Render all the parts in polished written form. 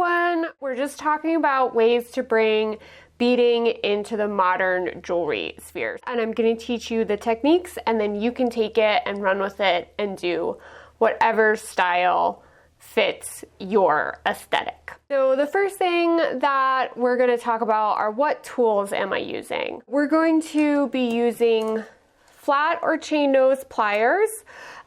everyone! We're just talking about ways to bring beading into the modern jewelry sphere. And I'm going to teach you the techniques, and then you can take it and run with it and do whatever style fits your aesthetic. So the first thing that we're going to talk about are what tools am I using? We're going to be using flat or chain nose pliers.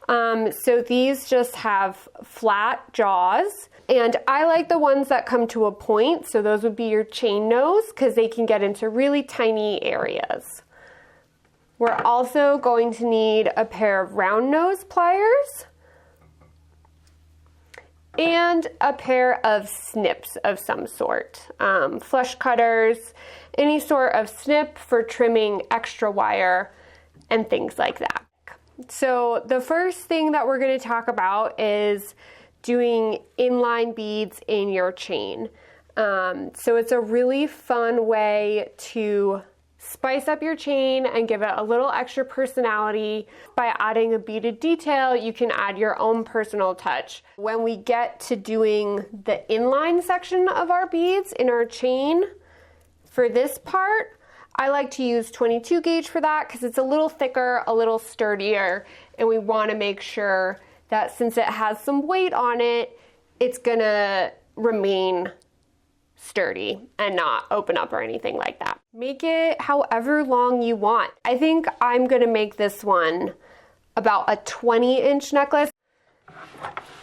So these just have flat jaws, and I like the ones that come to a point, so those would be your chain nose because they can get into really tiny areas. We're also going to need a pair of round nose pliers and a pair of snips of some sort, flush cutters, any sort of snip for trimming extra wire and things like that. So the first thing that we're going to talk about is doing inline beads in your chain. So it's a really fun way to spice up your chain and give it a little extra personality. By adding a beaded detail, you can add your own personal touch. When we get to doing the inline section of our beads in our chain, for this part, I like to use 22 gauge for that because it's a little thicker, a little sturdier, and we want to make sure that since it has some weight on it, it's gonna remain sturdy and not open up or anything like that. Make it however long you want. I think I'm gonna make this one about a 20-inch necklace.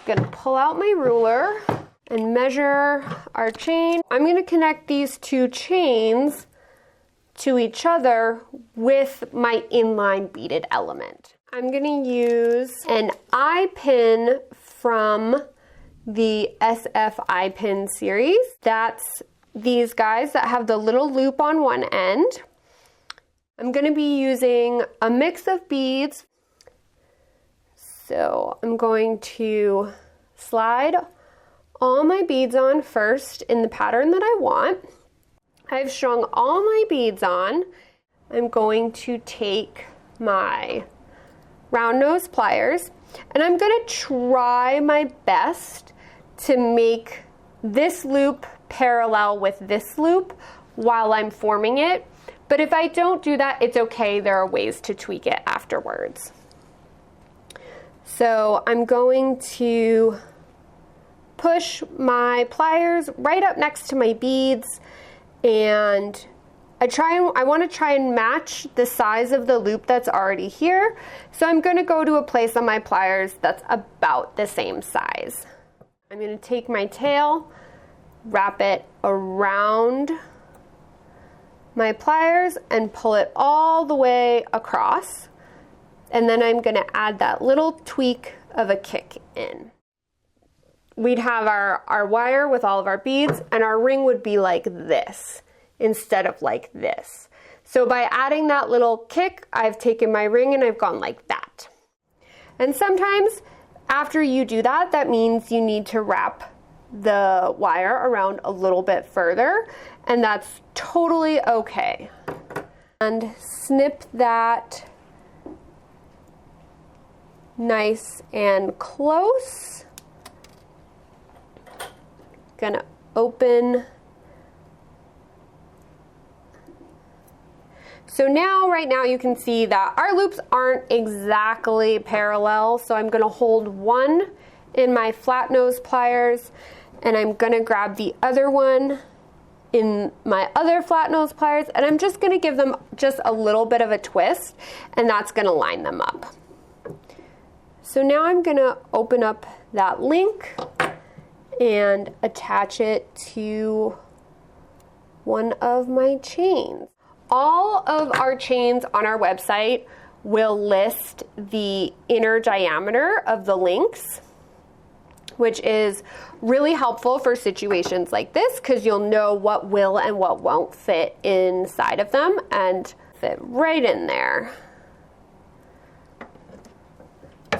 Gonna pull out my ruler and measure our chain. I'm gonna connect these two chains to each other with my inline beaded element. I'm gonna use an Eyepin from the SF Eyepin series. That's these guys that have the little loop on one end. I'm gonna be using a mix of beads. So I'm going to slide all my beads on first in the pattern that I want. I've strung all my beads on. I'm going to take my round nose pliers, and I'm gonna try my best to make this loop parallel with this loop while I'm forming it. But if I don't do that, it's okay. There are ways to tweak it afterwards. So I'm going to push my pliers right up next to my beads, and I want to try and match the size of the loop that's already here. So I'm going to go to a place on my pliers that's about the same size. I'm going to take my tail, wrap it around my pliers and pull it all the way across. And then I'm going to add that little tweak of a kick in. We'd have our wire with all of our beads, and our ring would be like this instead of like this. So by adding that little kick, I've taken my ring and I've gone like that. And sometimes after you do that, that means you need to wrap the wire around a little bit further, and that's totally okay. And snip that nice and close. Gonna open. So now, right now, you can see that our loops aren't exactly parallel, so I'm gonna hold one in my flat nose pliers, and I'm gonna grab the other one in my other flat nose pliers, and I'm just gonna give them just a little bit of a twist, and that's gonna line them up. So now I'm gonna open up that link and attach it to one of my chains. All of our chains on our website will list the inner diameter of the links, which is really helpful for situations like this because you'll know what will and what won't fit inside of them and fit right in there.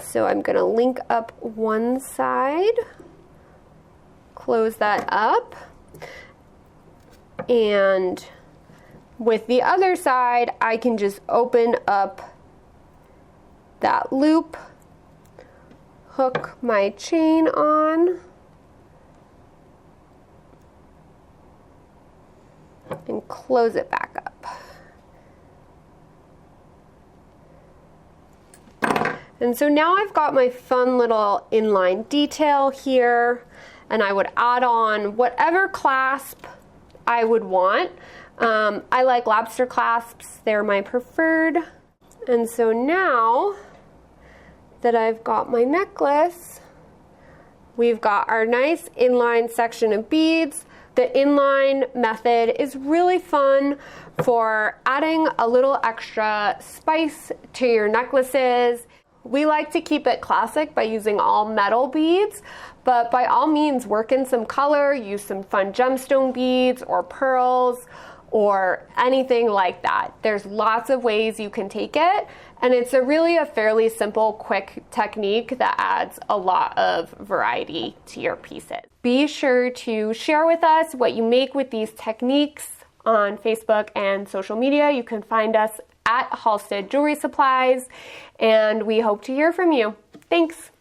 So I'm going to link up one side, close that up, and with the other side, I can just open up that loop, hook my chain on, and close it back up. And so now I've got my fun little inline detail here, and I would add on whatever clasp I would want. I like lobster clasps, they're my preferred. And so now that I've got my necklace, we've got our nice inline section of beads. The inline method is really fun for adding a little extra spice to your necklaces. We like to keep it classic by using all metal beads, but by all means work in some color, use some fun gemstone beads or pearls or anything like that. There's lots of ways you can take it, and it's really a fairly simple, quick technique that adds a lot of variety to your pieces. Be sure to share with us what you make with these techniques on Facebook and social media. You can find us at Halstead Jewelry Supplies, and we hope to hear from you. Thanks.